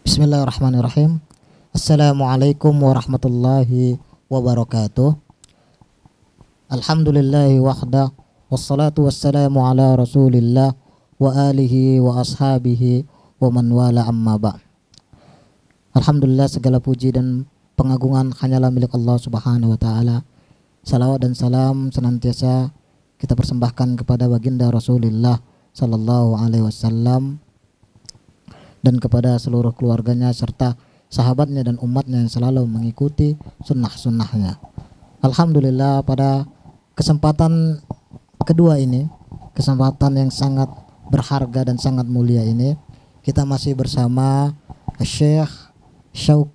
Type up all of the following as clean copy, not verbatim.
Bismillahirrahmanirrahim. Assalamualaikum warahmatullahi wabarakatuh. Alhamdulillahi wahda, wassalatu wassalamu ala rasulillah wa alihi wa ashabihi wa man wala amma ba'. Alhamdulillah, segala puji dan pengagungan hanyalah milik Allah subhanahu wa ta'ala. Salawat dan salam senantiasa kita persembahkan kepada baginda Rasulullah sallallahu alaihi wasallam dan kepada seluruh keluarganya serta sahabatnya dan umatnya yang selalu mengikuti sunnah-sunnahnya. Alhamdulillah, pada kesempatan kedua ini, kesempatan yang sangat berharga dan sangat mulia ini, kita masih bersama Syekh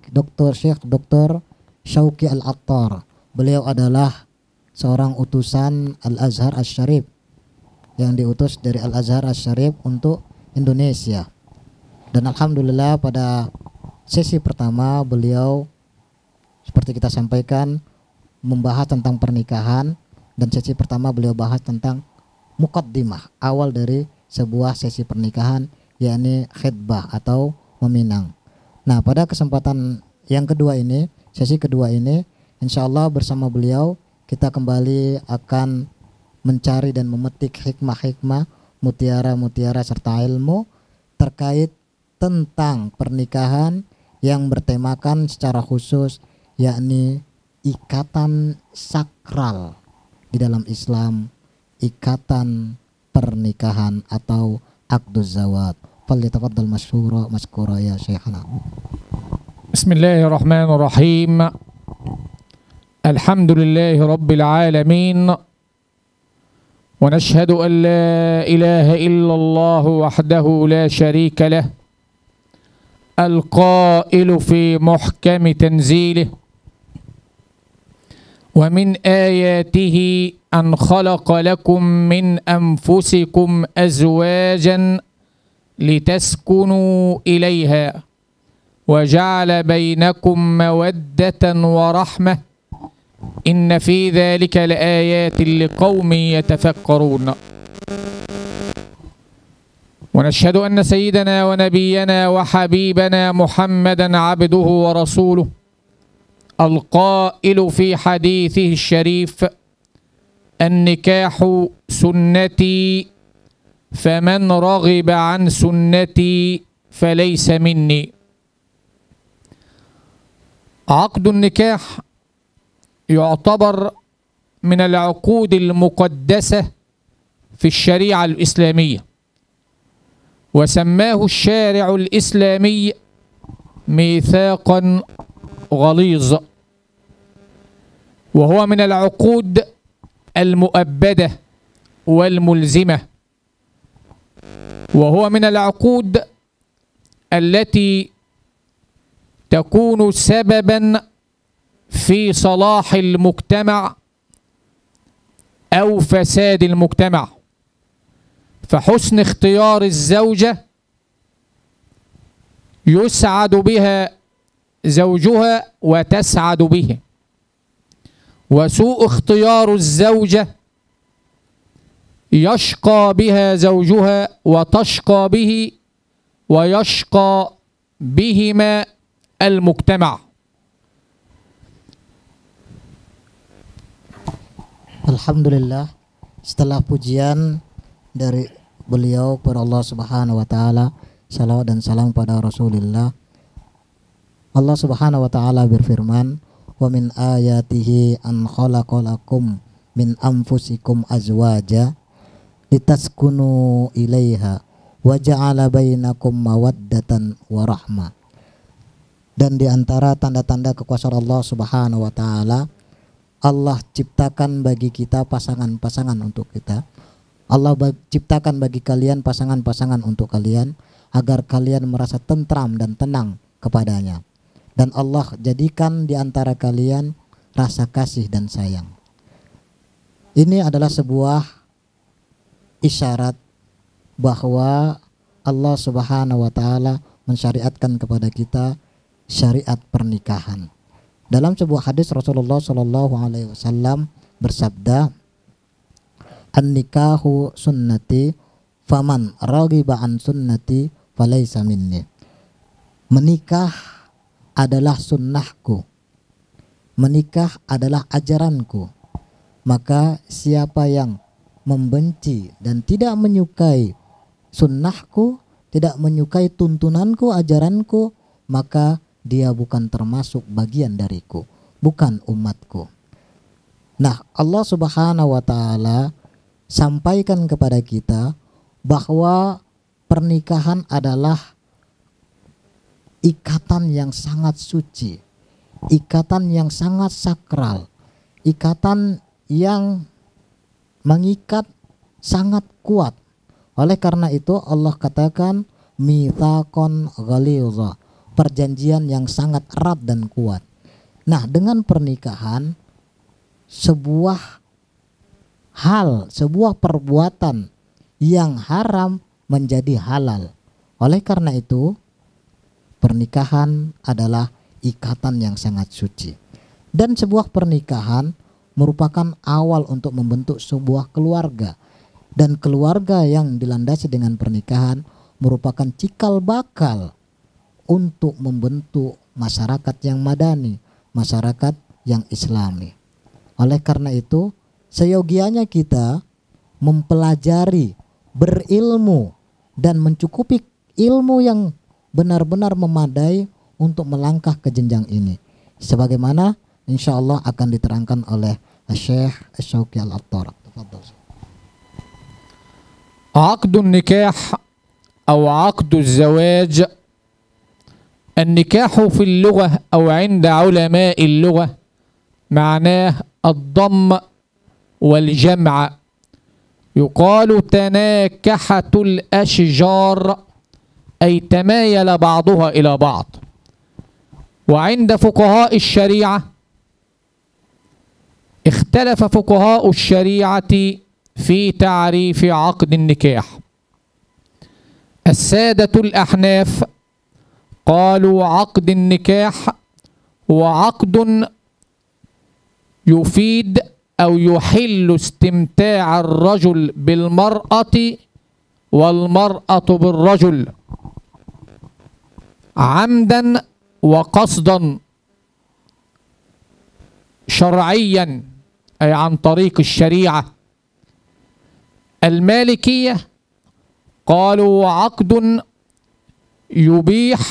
Dr. Syauqi Al-Attar. Beliau adalah seorang utusan Al-Azhar Asy-Syarif yang diutus dari Al-Azhar Asy-Syarif untuk Indonesia. Dan alhamdulillah, pada sesi pertama beliau seperti kita sampaikan membahas tentang pernikahan, dan sesi pertama beliau bahas tentang muqaddimah, awal dari sebuah sesi pernikahan, yakni khitbah atau meminang. Nah, pada kesempatan yang kedua ini, sesi kedua ini, insyaallah bersama beliau kita kembali akan mencari dan memetik hikmah-hikmah, mutiara-mutiara serta ilmu terkait tentang pernikahan yang bertemakan secara khusus, yakni ikatan sakral di dalam Islam, ikatan pernikahan atau aqduz zawaj. Falyatafaddal mashkura ya Syekhana. Bismillahirrahmanirrahim. Alhamdulillahi rabbil alamin. Wa nashhadu an la ilaha illallah wahdahu la sharika lah. القائل في محكم تنزيله ومن آياته أن خلق لكم من أنفسكم أزواجا لتسكنوا إليها وجعل بينكم مودة ورحمة إن في ذلك لآيات لقوم يتفكرون. ونشهد أن سيدنا ونبينا وحبيبنا محمدا عبده ورسوله القائل في حديثه الشريف النكاح سنتي فمن رغب عن سنتي فليس مني. عقد النكاح يعتبر من العقود المقدسة في الشريعة الإسلامية، وسماه الشارع الإسلامي ميثاقا غليظ، وهو من العقود المؤبدة والملزمة، وهو من العقود التي تكون سببا في صلاح المجتمع أو فساد المجتمع. فحسن اختيار الزوجة يسعد بها زوجها وتسعد به، وسوء اختيار الزوجة يشقى بها زوجها وتشقى به ويشقى بهما المجتمع. Alhamdulillah, setelah pujian dari beliau kepada Allah Subhanahu wa taala, salawat dan salam pada Rasulullah, Allah Subhanahu wa taala berfirman, "Wa min ayatihi an khalaqalakum min anfusikum azwaja litaskunu ilaiha wa ja'ala bainakum mawaddatan wa rahmah." Dan di antara tanda-tanda kekuasaan Allah Subhanahu wa taala, Allah ciptakan bagi kita pasangan-pasangan untuk kita. Allah ciptakan bagi kalian pasangan-pasangan untuk kalian agar kalian merasa tentram dan tenang kepadanya. Dan Allah jadikan di antara kalian rasa kasih dan sayang. Ini adalah sebuah isyarat bahwa Allah Subhanahu wa taala mensyariatkan kepada kita syariat pernikahan. Dalam sebuah hadis Rasulullah sallallahu alaihi wasallam bersabda, an-nikahu sunnati faman raghiba an sunnati falaysa minni. Menikah adalah sunnahku, menikah adalah ajaranku, maka siapa yang membenci dan tidak menyukai sunnahku, tidak menyukai tuntunanku, ajaranku, maka dia bukan termasuk bagian dariku, bukan umatku. Nah, Allah Subhanahu wa ta'ala sampaikan kepada kita bahwa pernikahan adalah ikatan yang sangat suci, ikatan yang sangat sakral, ikatan yang mengikat sangat kuat. Oleh karena itu Allah katakan mitsaqon ghalidha, perjanjian yang sangat erat dan kuat. Nah, dengan pernikahan, sebuah hal, sebuah perbuatan yang haram menjadi halal. Oleh karena itu pernikahan adalah ikatan yang sangat suci. Dan sebuah pernikahan merupakan awal untuk membentuk sebuah keluarga. Dan keluarga yang dilandasi dengan pernikahan merupakan cikal bakal untuk membentuk masyarakat yang madani, masyarakat yang islami. Oleh karena itu, seyogianya kita mempelajari, berilmu, dan mencukupi ilmu yang benar-benar memadai untuk melangkah ke jenjang ini, sebagaimana insya Allah akan diterangkan oleh Syekh Syauqi Al-Attar. عقد النكاح أو عقد الزواج. النكاح في اللغة أو عند علماء اللغة معناه الضم والجمع. يقال تناكحت الأشجار أي تمايل بعضها إلى بعض. وعند فقهاء الشريعة اختلف فقهاء الشريعة في تعريف عقد النكاح. السادة الأحناف قالوا عقد النكاح هو عقد يفيد أو يحل استمتاع الرجل بالمرأة والمرأة بالرجل عمدا وقصدا شرعيا أي عن طريق الشريعة. المالكية قالوا عقد يبيح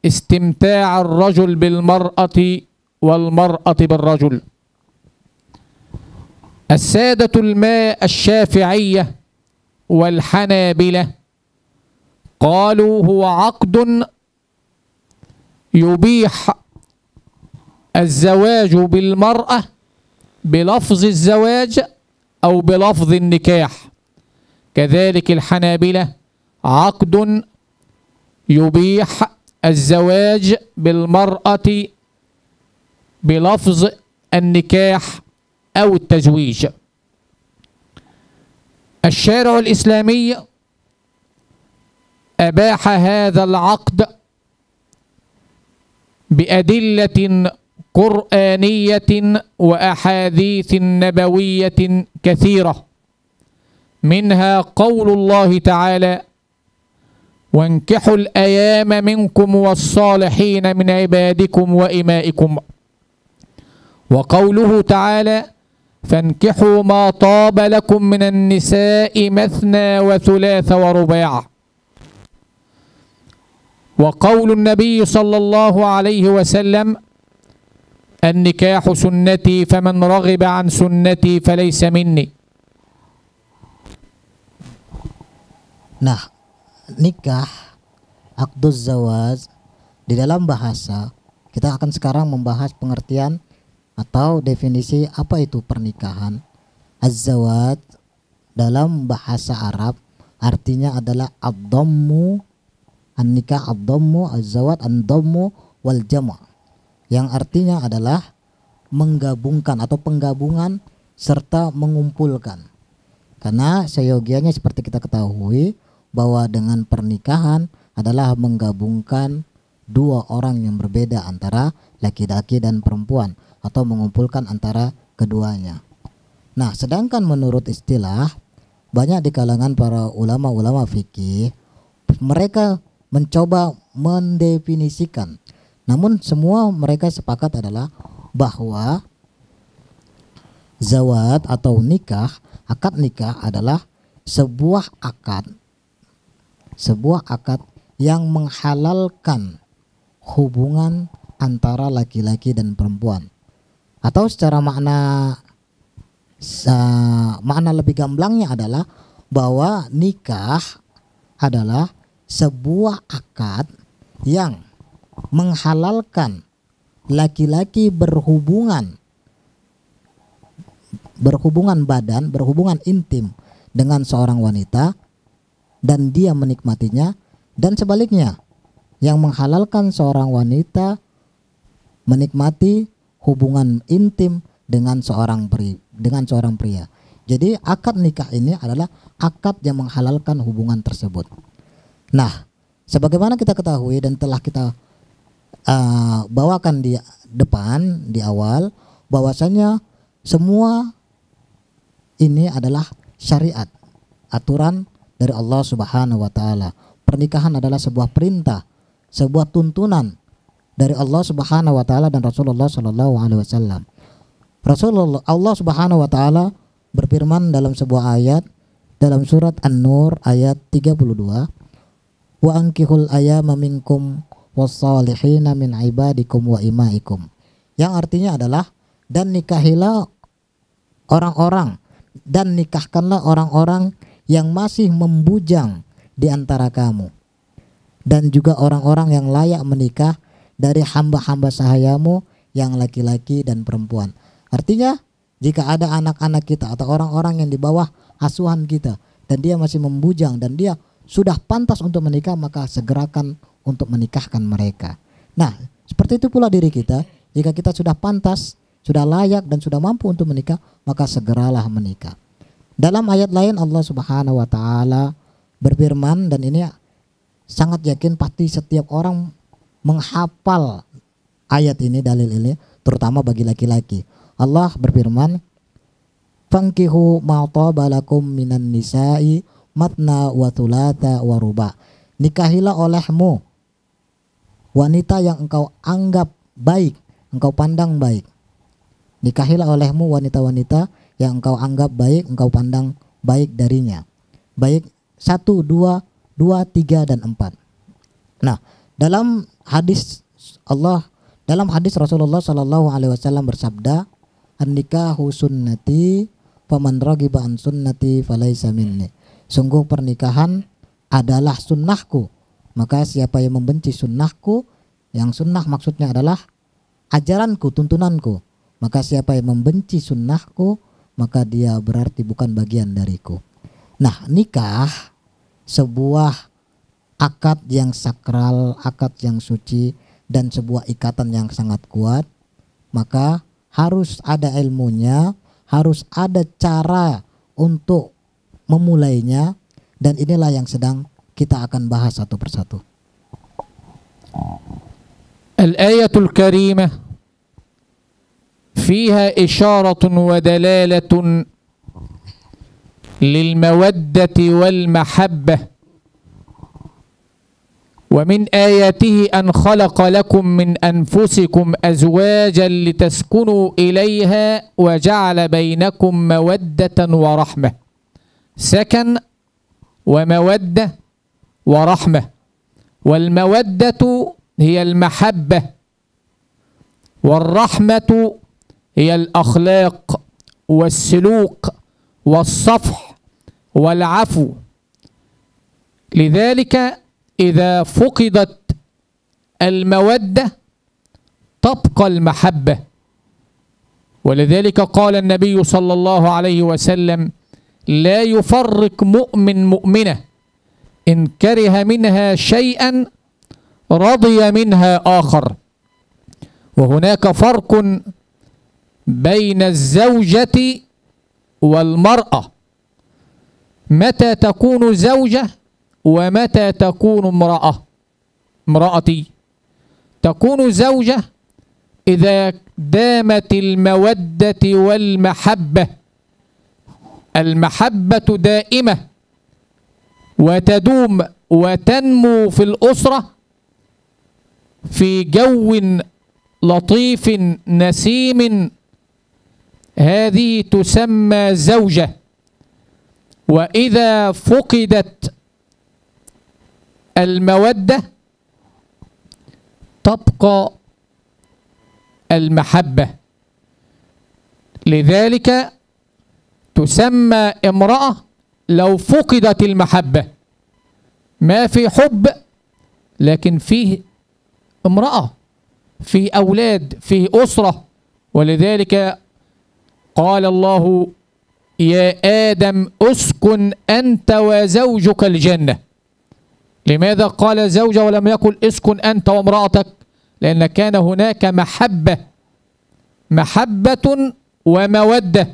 استمتاع الرجل بالمرأة والمرأة بالرجل. السادة الشافعية والحنابلة قالوا هو عقد يبيح الزواج بالمرأة بلفظ الزواج أو بلفظ النكاح. كذلك الحنابلة عقد يبيح الزواج بالمرأة بلفظ النكاح أو التزويج. الشارع الإسلامي أباح هذا العقد بأدلة قرآنية وأحاديث نبوية كثيرة، منها قول الله تعالى: وانكحوا الأيام منكم والصالحين من عبادكم وإمائكم، وقوله تعالى: فانكحوا ما طاب لكم من النساء مثنى وثلاث ورباع، وقول النبي صلى الله عليه وسلم: النكاح سنتي فمن رغب عن سنتي فليس مني. Nah, nikah, aqduz zawaj, di dalam bahasa kita akan sekarang membahas pengertian atau definisi apa itu pernikahan. Az-zawaj dalam bahasa Arab artinya adalah ad-dhammu, an-nikah ad-dhammu, az-zawaj ad-dhammu wal jama', yang artinya adalah menggabungkan atau penggabungan serta mengumpulkan. Karena seyogianya seperti kita ketahui bahwa dengan pernikahan adalah menggabungkan dua orang yang berbeda antara laki-laki dan perempuan atau mengumpulkan antara keduanya. Nah, sedangkan menurut istilah banyak di kalangan para ulama-ulama fikih, mereka mencoba mendefinisikan. Namun semua mereka sepakat adalah bahwa zawat atau nikah, akad nikah adalah sebuah akad yang menghalalkan hubungan antara laki-laki dan perempuan. Atau secara makna lebih gamblangnya adalah bahwa nikah adalah sebuah akad yang menghalalkan laki-laki berhubungan badan, berhubungan intim dengan seorang wanita dan dia menikmatinya, dan sebaliknya yang menghalalkan seorang wanita menikmati hubungan intim dengan seorang pria. Jadi akad nikah ini adalah akad yang menghalalkan hubungan tersebut. Nah, sebagaimana kita ketahui dan telah kita bawakan di depan, di awal, bahwasanya semua ini adalah syariat, aturan dari Allah Subhanahu wa taala. Pernikahan adalah sebuah perintah, sebuah tuntunan dari Allah Subhanahu wa taala dan Rasulullah sallallahu alaihi wasallam. Allah Subhanahu wa taala berfirman dalam sebuah ayat dalam surat An-Nur ayat 32, wa ankihul ayyama minkum wassalihina min ibadikum wa imaikum, yang artinya adalah dan nikahilah orang-orang dan nikahkanlah orang-orang yang masih membujang di antara kamu, dan juga orang-orang yang layak menikah dari hamba-hamba sahayamu yang laki-laki dan perempuan. Artinya jika ada anak-anak kita atau orang-orang yang di bawah asuhan kita dan dia masih membujang dan dia sudah pantas untuk menikah, maka segerakan untuk menikahkan mereka. Nah, seperti itu pula diri kita, jika kita sudah pantas, sudah layak dan sudah mampu untuk menikah, maka segeralah menikah. Dalam ayat lain Allah Subhanahu wa taala berfirman, dan ini sangat yakin pasti setiap orang menghafal ayat ini, dalil ini, terutama bagi laki-laki. Allah berfirman, "Fankihu ma taba lakum minan nisa'i matna wa thulatha wa ruba." Nikahilah olehmu wanita yang engkau anggap baik, engkau pandang baik. Nikahilah olehmu wanita-wanita yang engkau anggap baik, engkau pandang baik darinya. Baik 1, 2, 3 dan 4. Nah, dalam hadis Rasulullah sallallahu alaihi wasallam bersabda, "An-nikahu sunnati, faman raghiba an sunnati falaysa minni." Sungguh pernikahan adalah sunnahku, maka siapa yang membenci sunnahku, yang sunnah maksudnya adalah ajaranku, tuntunanku, maka siapa yang membenci sunnahku, maka dia berarti bukan bagian dariku. Nah, nikah sebuah akad yang sakral, akad yang suci, dan sebuah ikatan yang sangat kuat, maka harus ada ilmunya, harus ada cara untuk memulainya, dan inilah yang sedang kita akan bahas satu persatu. Al-ayatul karimah fiha isyaratun wa dalalatun lil mawaddati wal mahabbah, wa min ayatihi an khalaqa lakum min anfusikum azwajan litaskunu ilayha wa ja'ala bainakum mawaddatan wa rahmah. Sakan wa mawaddah wa rahmah. Wal mawaddatu hiya al mahabbah, wal rahmatu hiya al akhlaq was suluk was safh wal afu. Lidzalika إذا فقدت المودة تبقى المحبة، ولذلك قال النبي صلى الله عليه وسلم: لا يفرق مؤمن مؤمنة إن كره منها شيئا رضي منها آخر. وهناك فرق بين الزوجة والمرأة، متى تكون زوجة ومتى تكون امرأتي. تكون زوجة إذا دامت المودة والمحبة المحبة دائمة وتدوم وتنمو في الأسرة في جو لطيف نسيم، هذه تسمى زوجة. وإذا فقدت المودة تبقى المحبة، لذلك تسمى امرأة لو فقدت المحبة. ما في حب لكن فيه امرأة، فيه أولاد، فيه أسرة. ولذلك قال الله: يا آدم اسكن أنت وزوجك الجنة. لماذا قال زوجة ولم يقل اسكن أنت وامرأتك؟ لأن كان هناك محبة ومودة.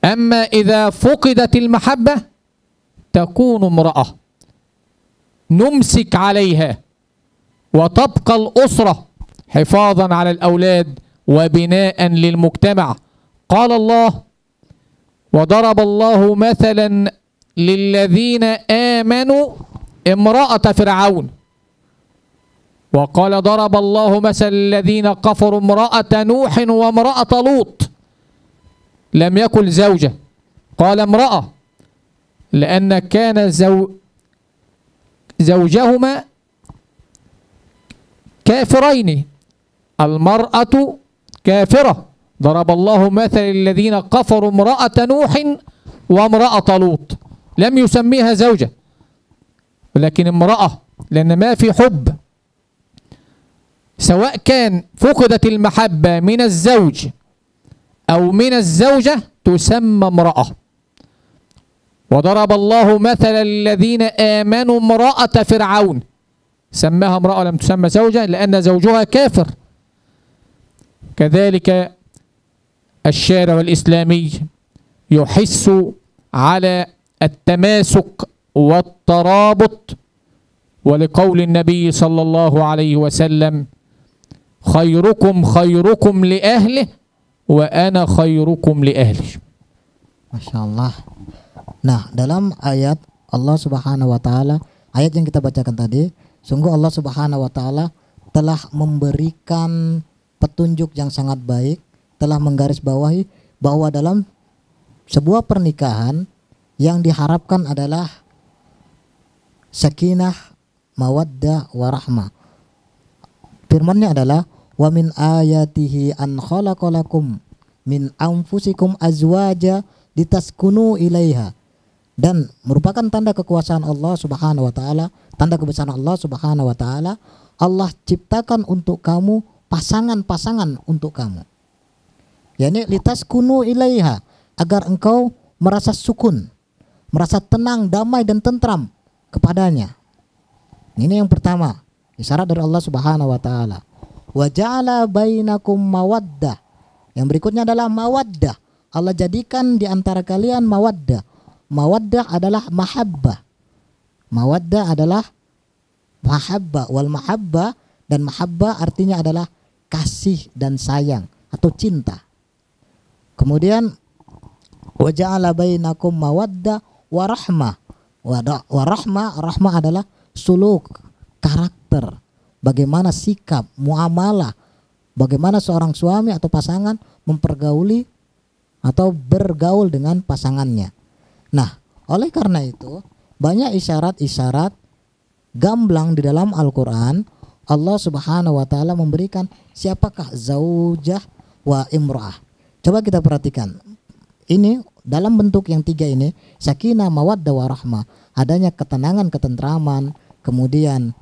أما إذا فقدت المحبة تكون امرأة نمسك عليها، وتبقى الأسرة حفاظا على الأولاد وبناء للمجتمع. قال الله: وضرب الله مثلا للذين آمنوا امرأة فرعون. وقال: ضرب الله مثل الذين كفروا امرأة نوح وامرأة لوط. لم يقل زوجة، قال امرأة، لأن كان زوجهما كافرين، المرأة كافرة. ضرب الله مثل الذين كفروا امرأة نوح وامرأة لوط، لم يسميها زوجة ولكن امرأة، لأن ما في حب. سواء كان فقدت المحبة من الزوج أو من الزوجة تسمى امرأة. وضرب الله مثل الذين آمنوا امرأة فرعون، سماها امرأة لم تسمى زوجة لأن زوجها كافر. كذلك الشارع الإسلامي يحث على التماسك والترابط، ولقول النبي صلى الله عليه وسلم: خيركم خيركم لأهله وأنا خيركم لأهلي. Masya Allah. Nah, dalam ayat Allah Subhanahu wa Ta'ala, ayat yang kita bacakan tadi, sungguh Allah Subhanahu wa Ta'ala telah memberikan petunjuk yang sangat baik, telah menggarisbawahi bahwa dalam sebuah pernikahan yang diharapkan adalah sakinah, mawaddah, warahmah. Firman-Nya adalah: wa min ayatihi an khalaqalakum min anfusikum azwaja litaskunu ilaiha. Dan merupakan tanda kekuasaan Allah Subhanahu wa Ta'ala, tanda kebesaran Allah Subhanahu wa Ta'ala, Allah ciptakan untuk kamu pasangan-pasangan untuk kamu. Yani litaskunu ilaiha, agar engkau merasa sukun, merasa tenang, damai dan tentram kepadanya. Ini yang pertama, isyarat dari Allah Subhanahu wa Ta'ala. Wa ja'ala bainakum mawaddah. Yang berikutnya adalah mawaddah. Allah jadikan di antara kalian mawaddah. Mawaddah adalah mahabbah. Mawaddah adalah mahabbah, wal mahabbah, dan mahabbah artinya adalah kasih dan sayang atau cinta. Kemudian wa ja'ala bainakum mawaddah wa rahmah. Wa rahmah adalah suluk, karakter, bagaimana sikap, muamalah, bagaimana seorang suami atau pasangan mempergauli atau bergaul dengan pasangannya. Nah, oleh karena itu banyak isyarat-isyarat gamblang di dalam Al-Quran. Allah Subhanahu wa Ta'ala memberikan siapakah zaujah wa imra'ah. Coba kita perhatikan. Ini dalam bentuk yang tiga ini, sakinah, mawaddah, warahmah. Adanya ketenangan, ketentraman, kemudian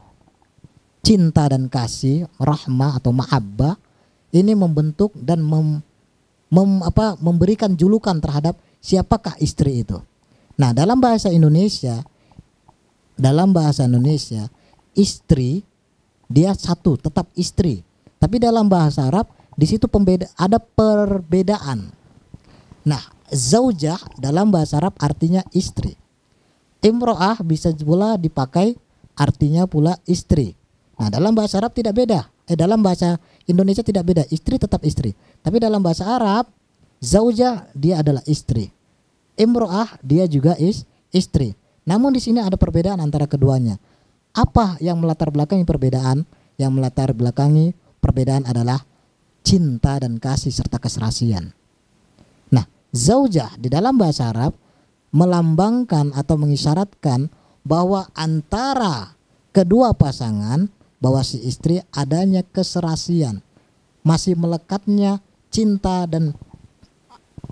cinta dan kasih, rahmah atau mahabbah. Ini membentuk dan memberikan julukan terhadap siapakah istri itu. Nah, dalam bahasa Indonesia, istri dia satu, tetap istri. Tapi dalam bahasa Arab di situ ada perbedaan. Nah, zaujah dalam bahasa Arab artinya istri. Imro'ah bisa pula dipakai artinya pula istri. Nah, dalam bahasa Arab tidak beda. Dalam bahasa Indonesia tidak beda. Istri tetap istri. Tapi dalam bahasa Arab, Zaujah dia adalah istri. Imro'ah dia juga istri. Namun di sini ada perbedaan antara keduanya. Apa yang melatar belakangi perbedaan? Yang melatar belakangi perbedaan adalah cinta dan kasih serta keserasian. Nah, zaujah di dalam bahasa Arab melambangkan atau mengisyaratkan bahwa antara kedua pasangan, bahwa si istri adanya keserasian, masih melekatnya cinta dan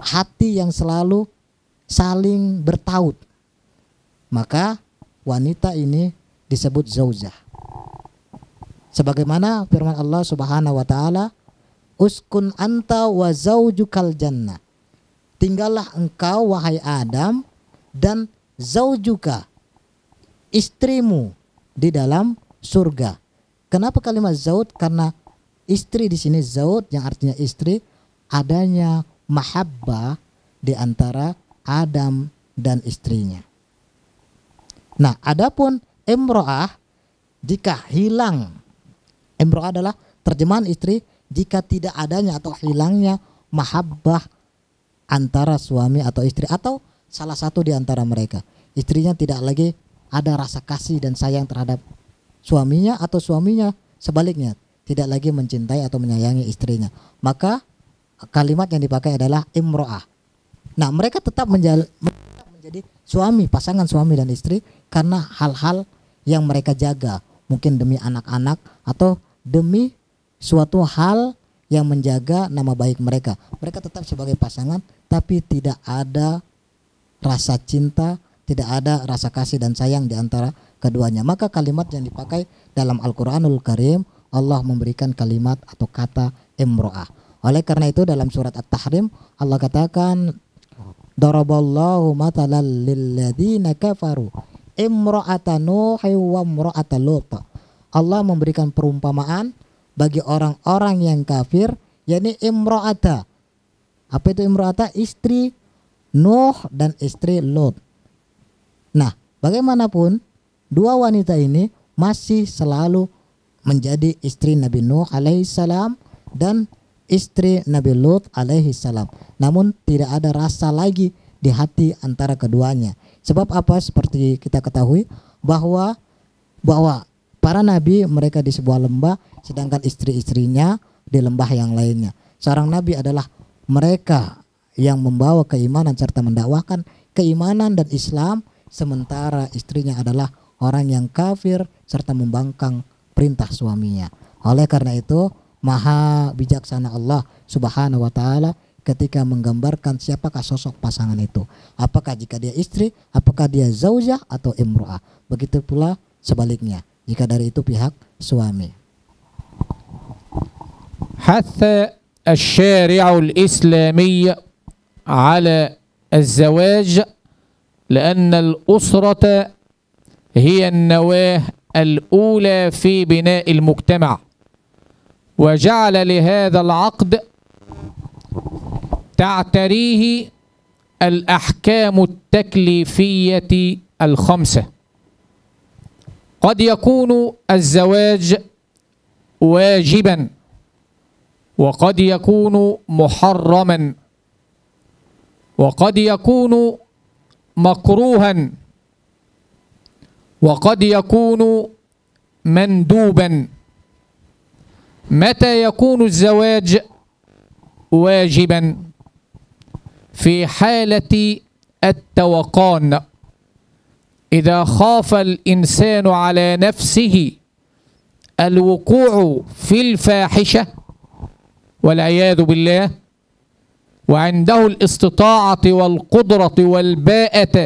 hati yang selalu saling bertaut. Maka wanita ini disebut zaujah. Sebagaimana firman Allah Subhanahu wa taala, "Uskun anta wa zaujukal jannah." Tinggallah engkau wahai Adam dan zaujuka, istrimu, di dalam surga. Kenapa kalimat zauj? Karena istri di sini zauj yang artinya istri, adanya mahabbah di antara Adam dan istrinya. Nah, adapun imro'ah jika hilang, imro'ah adalah terjemahan istri jika tidak adanya atau hilangnya mahabbah antara suami atau istri atau salah satu di antara mereka. Istrinya tidak lagi ada rasa kasih dan sayang terhadap suaminya atau suaminya sebaliknya tidak lagi mencintai atau menyayangi istrinya. Maka kalimat yang dipakai adalah imro'ah. Nah, mereka tetap menjadi suami, pasangan suami dan istri karena hal-hal yang mereka jaga, mungkin demi anak-anak atau demi suatu hal yang menjaga nama baik mereka. Mereka tetap sebagai pasangan tapi tidak ada rasa cinta, tidak ada rasa kasih dan sayang di antara keduanya. Maka kalimat yang dipakai dalam Al-Qur'anul Karim, Allah memberikan kalimat atau kata imro'ah. Oleh karena itu dalam surat At-Tahrim Allah katakan, daraballahu matalan lilladzina kafaru imra'ata nuhi wa imra'ata lut. Allah memberikan perumpamaan bagi orang-orang yang kafir, yakni imra'ata. Apa itu imra'ata? Istri Nuh dan istri Lut. Nah, bagaimanapun dua wanita ini masih selalu menjadi istri Nabi Nuh alaihissalam dan istri Nabi Lut alaihissalam. Namun tidak ada rasa lagi di hati antara keduanya. Sebab apa? Seperti kita ketahui bahwa para nabi mereka di sebuah lembah, sedangkan istri-istrinya di lembah yang lainnya. Seorang nabi adalah mereka yang membawa keimanan serta mendakwahkan keimanan dan Islam, sementara istrinya adalah orang yang kafir serta membangkang perintah suaminya. Oleh karena itu maha bijaksana Allah Subhanahu wa taala ketika menggambarkan siapakah sosok pasangan itu. Apakah jika dia istri, apakah dia zaujah atau imro'ah. Begitu pula sebaliknya jika dari itu pihak suami. حث الشارع الإسلامي على الزواج لأن الأسرة هي النواة الأولى في بناء المجتمع، وجعل لهذا العقد تعتريه الأحكام التكليفية الخمسة. قد يكون الزواج واجبا، وقد يكون محرما، وقد يكون مكروها، وقد يكون مندوبا. متى يكون الزواج واجبا؟ في حالة التوقان، إذا خاف الإنسان على نفسه الوقوع في الفاحشة والعياذ بالله، وعنده الاستطاعة والقدرة والباءة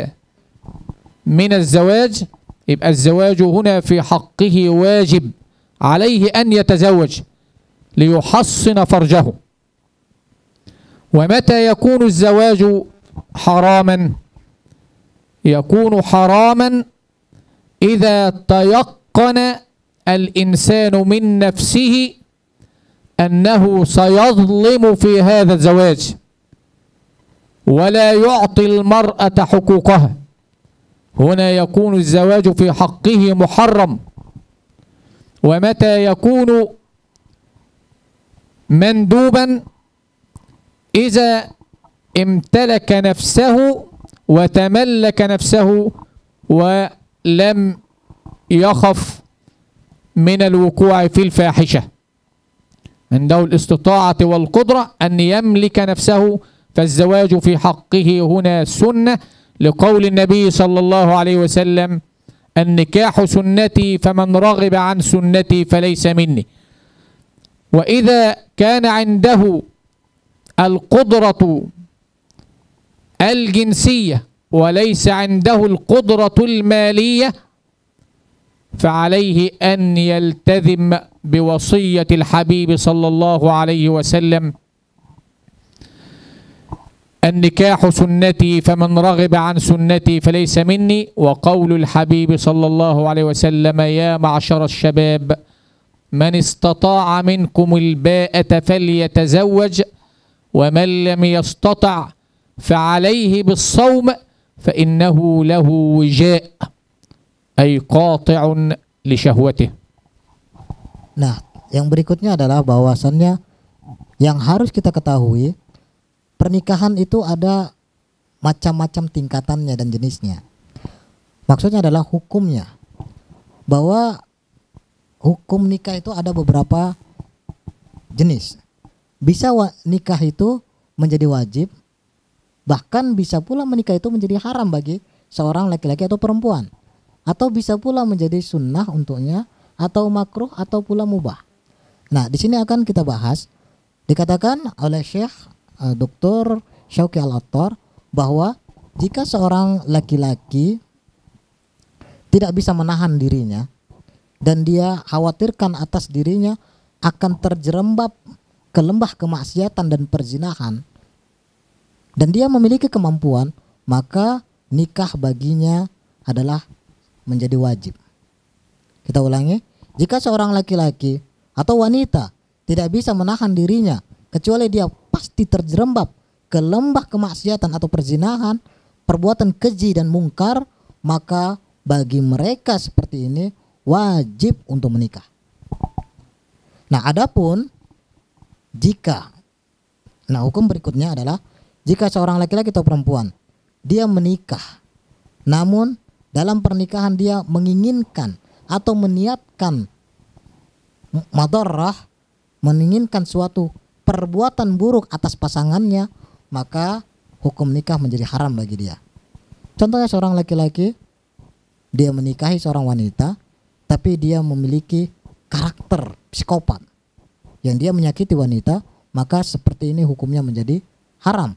من الزواج، يبقى الزواج هنا في حقه واجب، عليه أن يتزوج ليحصن فرجه. ومتى يكون الزواج حراما؟ يكون حراما إذا تيقن الإنسان من نفسه أنه سيظلم في هذا الزواج ولا يعطي المرأة حقوقها. هنا يكون الزواج في حقه محرم. ومتى يكون مندوبا؟ إذا امتلك نفسه وتملك نفسه ولم يخف من الوقوع في الفاحشة، عنده الاستطاعة والقدرة أن يملك نفسه. فالزواج في حقه هنا سنة، لقول النبي صلى الله عليه وسلم: النكاح سنتي فمن رغب عن سنتي فليس مني. وإذا كان عنده القدرة الجنسية وليس عنده القدرة المالية، فعليه أن يلتزم بوصية الحبيب صلى الله عليه وسلم: النكاح سنتي فمن رغب عن سنتي فليس مني. وقول الحبيب صلى الله عليه وسلم: يا معشر الشباب من استطاع منكم الباءة فليتزوج ومن لم يستطع فعليه بالصوم فإنه له وجاء، أي قاطع لشهوته. Nah, yang berikutnya adalah bahwasannya yang harus kita ketahui, pernikahan itu ada macam-macam tingkatannya dan jenisnya. Maksudnya adalah hukumnya, bahwa hukum nikah itu ada beberapa jenis. Bisa nikah itu menjadi wajib, bahkan bisa pula menikah itu menjadi haram bagi seorang laki-laki atau perempuan, atau bisa pula menjadi sunnah untuknya, atau makruh, atau pula mubah. Nah, di sini akan kita bahas. Dikatakan oleh Syekh Dr. Syauqi Al-Attar bahwa jika seorang laki-laki tidak bisa menahan dirinya dan dia khawatirkan atas dirinya akan terjerembab ke lembah kemaksiatan dan perzinahan, dan dia memiliki kemampuan, maka nikah baginya adalah menjadi wajib. Kita ulangi, jika seorang laki-laki atau wanita tidak bisa menahan dirinya kecuali dia pasti terjerembab ke lembah kemaksiatan atau perzinahan, perbuatan keji dan mungkar, maka bagi mereka seperti ini wajib untuk menikah. Nah, adapun jika, hukum berikutnya adalah jika seorang laki-laki atau perempuan dia menikah, namun dalam pernikahan dia menginginkan atau meniatkan madarrah, menginginkan suatu perbuatan buruk atas pasangannya, maka hukum nikah menjadi haram bagi dia. Contohnya seorang laki-laki dia menikahi seorang wanita, tapi dia memiliki karakter psikopat yang dia menyakiti wanita, maka seperti ini hukumnya menjadi haram.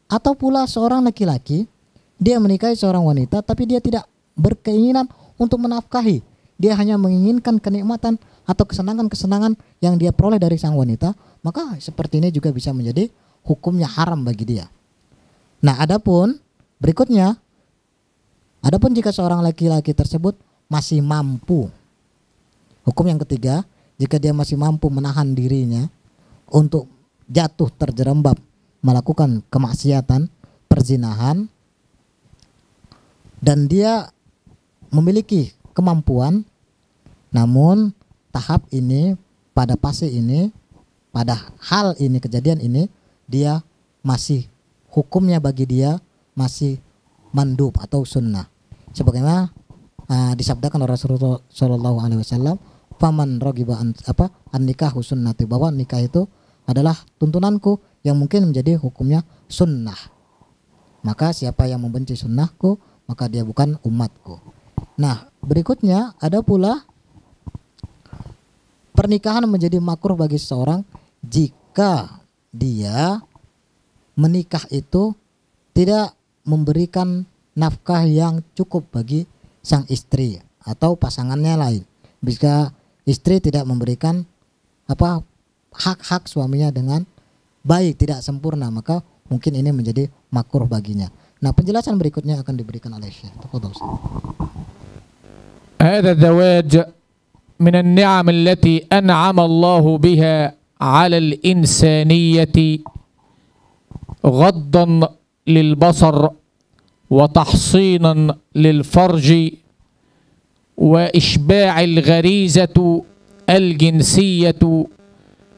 Atau pula seorang laki-laki dia menikahi seorang wanita, tapi dia tidak berkeinginan untuk menafkahi, dia hanya menginginkan kenikmatan atau kesenangan-kesenangan yang dia peroleh dari sang wanita, maka seperti ini juga bisa menjadi hukumnya haram bagi dia. Nah, adapun berikutnya, adapun jika seorang laki-laki tersebut masih mampu, hukum yang ketiga, jika dia masih mampu menahan dirinya untuk jatuh terjerembab melakukan kemaksiatan, perzinahan, dan dia memiliki kemampuan, namun tahap ini, pada fase ini, pada hal ini, kejadian ini, dia masih, hukumnya bagi dia masih mandub atau sunnah, sebagaimana disabdakan oleh Rasulullah Shallallahu Alaihi Wasallam, faman rogiba an nikahu sunnati, bahwa nikah itu adalah tuntunanku yang mungkin menjadi hukumnya sunnah, maka siapa yang membenci sunnahku maka dia bukan umatku. Nah, berikutnya ada pula pernikahan menjadi makruh bagi seseorang jika dia menikah itu tidak memberikan nafkah yang cukup bagi sang istri atau pasangannya lain. Jika istri tidak memberikan hak-hak suaminya dengan baik, tidak sempurna, maka mungkin ini menjadi makruh baginya. Nah, penjelasan berikutnya akan diberikan oleh Syekh. Tafadhol. هذا الزواج من النعم التي أنعم الله بها على الإنسانية غضا للبصر وتحصينا للفرج وإشباع الغريزة الجنسية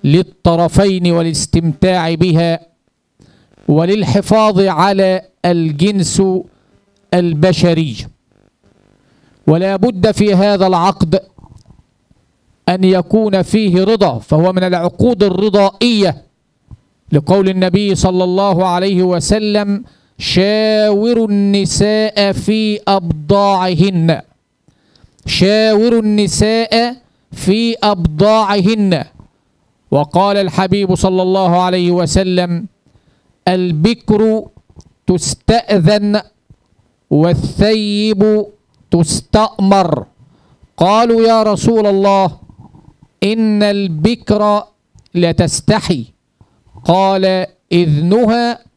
للطرفين والاستمتاع بها وللحفاظ على الجنس البشري. ولا بد في هذا العقد أن يكون فيه رضا، فهو من العقود الرضائية لقول النبي صلى الله عليه وسلم: شاوروا النساء في أبضاعهن، شاوروا النساء في أبضاعهن. وقال الحبيب صلى الله عليه وسلم: البكر تستأذن والثيب تستأمر. قالوا: يا رسول الله، إن البكر لتستحي. قال: إذنها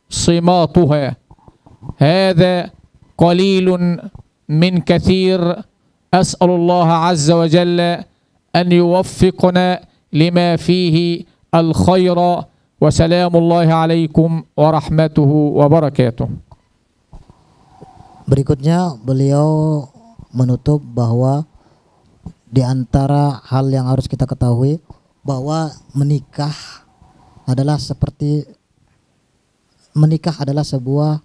صماتها. هذا قليل من كثير. أسأل الله عز وجل أن يوفقنا لما فيه الخير. وسلام الله عليكم ورحمته وبركاته. Berikutnya beliau menutup bahwa di antara hal yang harus kita ketahui bahwa menikah adalah sebuah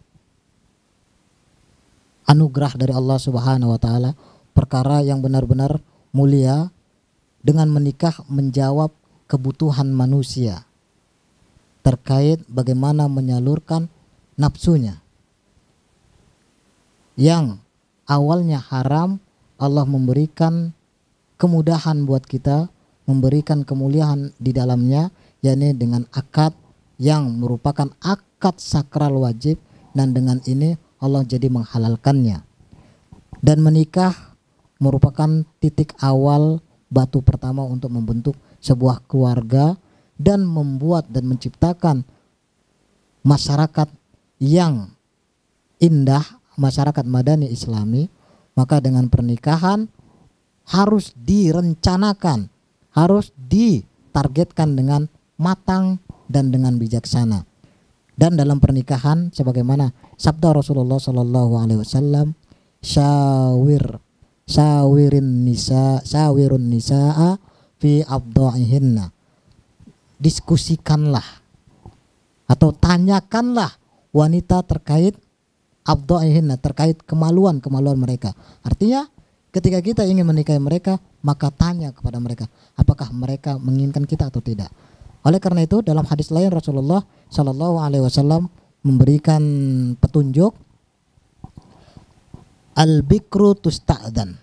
anugerah dari Allah Subhanahu wa taala, perkara yang benar-benar mulia. Dengan menikah menjawab kebutuhan manusia terkait bagaimana menyalurkan nafsunya yang awalnya haram. Allah memberikan kemudahan buat kita, memberikan kemuliaan di dalamnya, yakni dengan akad yang merupakan akad sakral wajib, dan dengan ini Allah jadi menghalalkannya. Dan menikah merupakan titik awal, batu pertama untuk membentuk sebuah keluarga dan membuat dan menciptakan masyarakat yang indah, masyarakat madani islami. Maka dengan pernikahan harus direncanakan, harus ditargetkan dengan matang dan dengan bijaksana. Dan dalam pernikahan sebagaimana sabda Rasulullah sallallahu alaihi wasallam, syawirun nisaa fi abda'ihinna. Diskusikanlah atau tanyakanlah wanita terkait abda'ihinna, terkait kemaluan mereka. Artinya ketika kita ingin menikahi mereka, maka tanya kepada mereka apakah mereka menginginkan kita atau tidak. Oleh karena itu dalam hadis lain Rasulullah sallallahu alaihi wasallam memberikan petunjuk, al-bikru tusta'dan.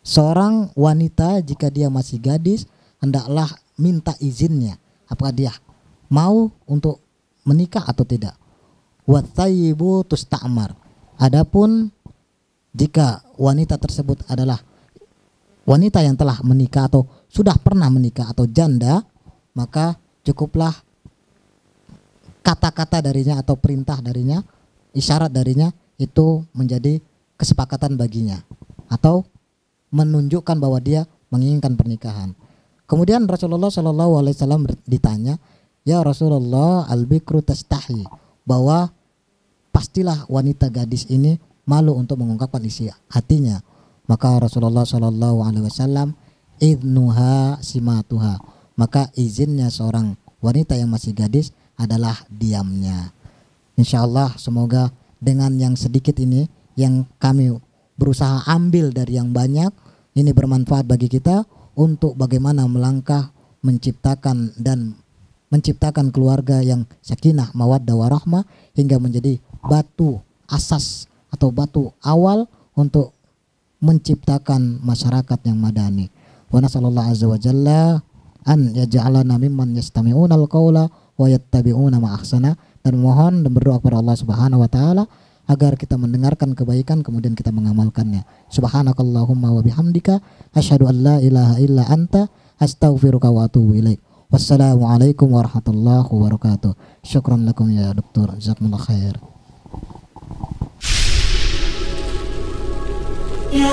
Seorang wanita jika dia masih gadis hendaklah minta izinnya apakah dia mau untuk menikah atau tidak. Wathayyibu tusta'mar. Adapun jika wanita tersebut adalah wanita yang telah menikah atau sudah pernah menikah atau janda, maka cukuplah kata-kata darinya atau perintah darinya, isyarat darinya itu menjadi kesepakatan baginya atau menunjukkan bahwa dia menginginkan pernikahan. Kemudian Rasulullah Shallallahu Alaihi Wasallam ditanya, ya Rasulullah, al-bikru tastahi, bahwa pastilah wanita gadis ini malu untuk mengungkapkan isi hatinya. Maka Rasulullah Shallallahu Alaihi Wasallam, idnuha simatuha, maka izinnya seorang wanita yang masih gadis adalah diamnya. Insya Allah semoga dengan yang sedikit ini yang kami berusaha ambil dari yang banyak, ini bermanfaat bagi kita untuk bagaimana melangkah menciptakan keluarga yang sakinah, mawaddah, warahmah, hingga menjadi batu asas atau batu awal untuk menciptakan masyarakat yang madani. Wa nasallallahu azza wa jalla an yaj'alana mimman yastami'una al-qawla wa yattabi'una ma ahsana, dan mohon dan berdoa kepada Allah Subhanahu wa taala agar kita mendengarkan kebaikan kemudian kita mengamalkannya. Subhanakallahumma wa bihamdika asyhadu an la ilaha illa anta astaghfiruka wa atubu ilaik. Wassalamualaikum warahmatullahi wabarakatuh. Syukran lakum ya dokter. Jazakumullah khair. Ya